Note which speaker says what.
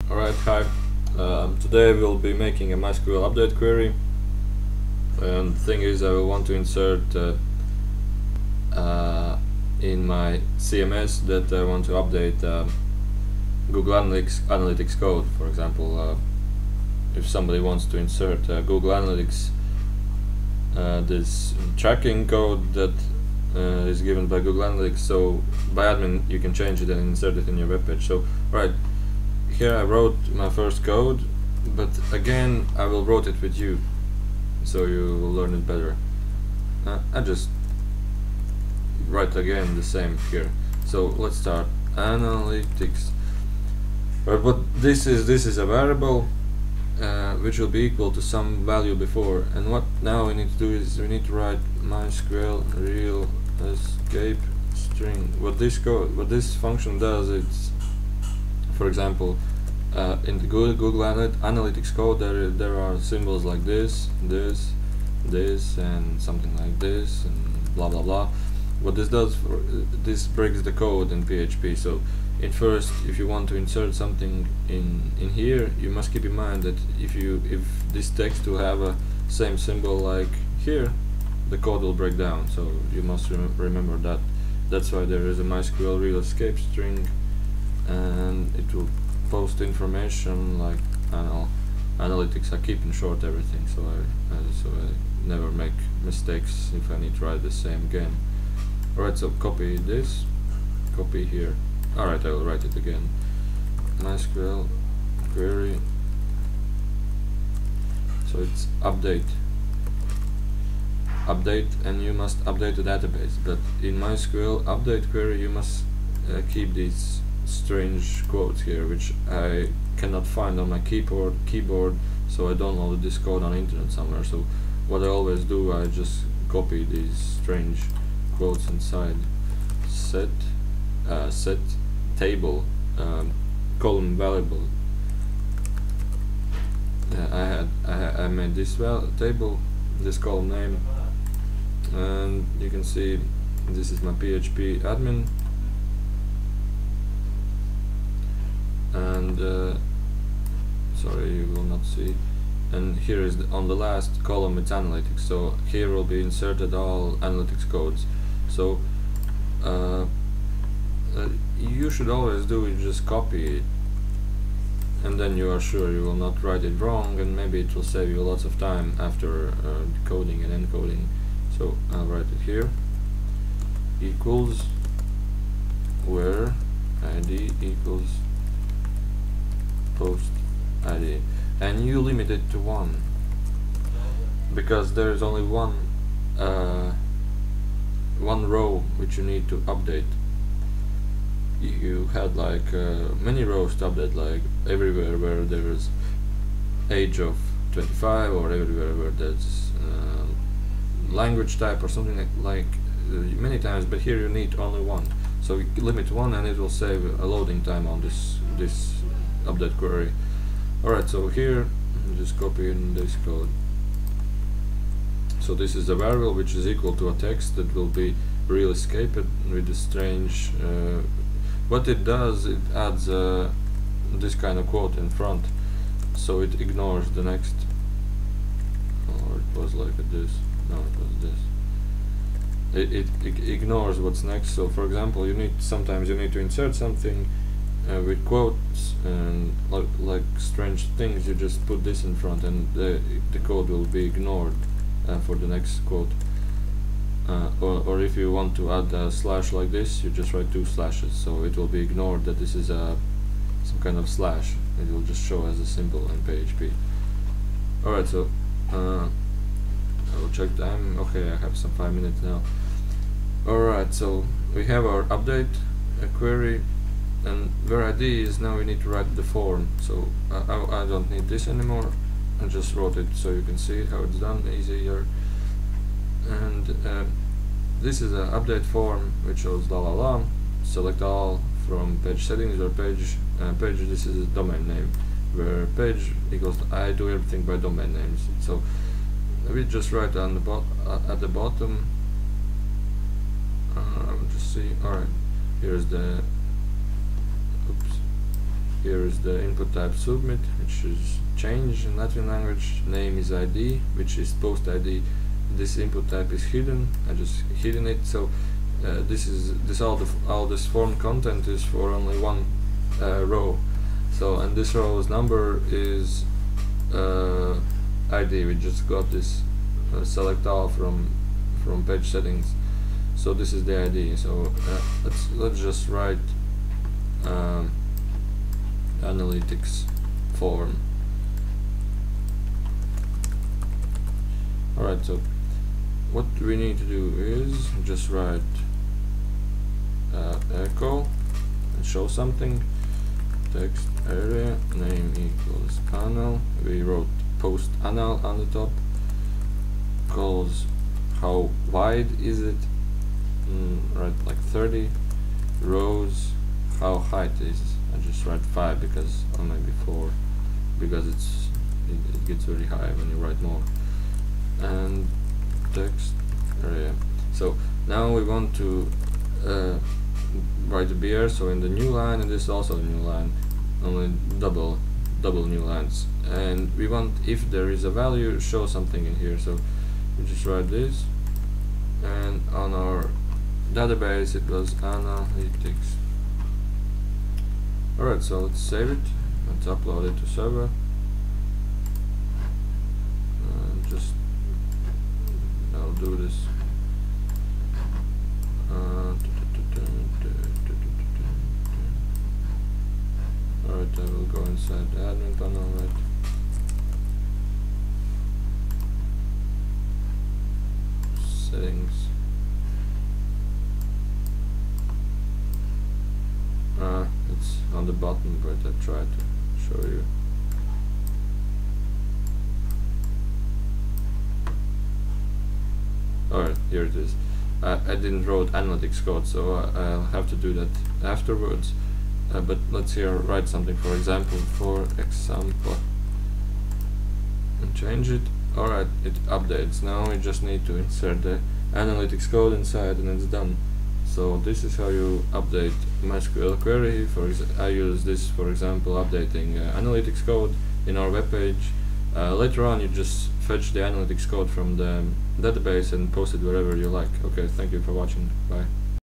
Speaker 1: Alright, hi. Today we'll be making a MySQL update query, and the thing is I will want to insert in my CMS that I want to update Google Analytics code. For example, if somebody wants to insert Google Analytics, this tracking code that is given by Google Analytics, so by admin you can change it and insert it in your web page. So right here I wrote my first code, but again I will write it with you so you will learn it better. I just write again the same here. So let's start analytics. Right, but this is a variable which will be equal to some value before, and what now we need to do is we need to write MySQL real escape string. What this function does, it's, for example, in the Google Analytics code there are symbols like this, and something like this, and blah blah blah. What this does, this breaks the code in PHP. So at first, if you want to insert something in here, you must keep in mind that if this text will have a same symbol like here, the code will break down. So you must remember that. That's why there is a MySQL real escape string, and it will post information like analytics. I keep in short everything, so I never make mistakes if I need to write the same again. Alright, so copy this, copy here. Alright, I will write it again. MySQL query. So it's update, and you must update the database. But in MySQL update query, you must keep these strange quotes here, which I cannot find on my keyboard. So I downloaded this code on internet somewhere. So what I always do, I just copy these strange quotes inside set table column variable. I made this table, this column name, and you can see this is my PHP admin, and sorry, you will not see. And here is on the last column it's analytics. So here will be inserted all analytics codes. So you should always do is just copy it, and then you are sure you will not write it wrong, and maybe it will save you lots of time after decoding and encoding. So I'll write it here, equals where id equals post id, and you limit it to 1 because there is only one row which you need to update. You had like many rows to update, like everywhere where there is age of 25, or everywhere where there's language type or something like many times, but here you need only one. So you limit 1, and it will save a loading time on this update query. Alright, so here I'm just copying this code. So this is a variable which is equal to a text that will be real escape with a strange what it does, it adds this kind of quote in front, so it ignores the next, or it was like this, no, it was this. It ignores what's next. So for example, sometimes you need to insert something with quotes and like strange things. You just put this in front, and the code will be ignored for the next quote. Or if you want to add a slash like this, you just write 2 slashes, so it will be ignored that this is some kind of slash. It will just show as a symbol in PHP. Alright, so I will check time. Okay, I have some 5 minutes now. Alright, so we have our update query, and where ID is, now we need to write the form. So I don't need this anymore. I just wrote it so you can see how it's done easier. And this is an update form which shows la la la. Select all from page settings or page. This is a domain name, where page equals I do everything by domain names. So we just write on the at the bottom. Just see. Alright, here's the here is the input type submit, which is change in Latvian language. Name is ID, which is post ID. This input type is hidden. I just hidden it. So all this form content is for only one row. So, and this row's number is ID. We just got this select all from page settings. So this is the ID. So let's just write analytics form. Alright, so what we need to do is just write echo and show something. Text area name equals anal. We wrote post anal on the top. Calls how wide is it? Right, like 30. Rows, how height is. I just write 5 because, or maybe 4, because it gets very high when you write more. And text area. So now we want to write a BR. So in the new line, and this is also a new line, only double new lines. And we want, if there is a value, show something in here. So we just write this, and on our database it was analytics. Alright, so let's save it. Let's upload it to server. Just I'll do this. Alright, I will go inside the admin panel, right? Settings. It's on the bottom, but I tried to show you. Alright, here it is. I didn't wrote analytics code, so I'll have to do that afterwards. But let's here write something, for example, and change it. Alright, it updates. Now we just need to insert the analytics code inside, and it's done. So this is how you update MySQL query. I use this, for example, updating analytics code in our web page. Later on, you just fetch the analytics code from the database and post it wherever you like. Okay, thank you for watching. Bye.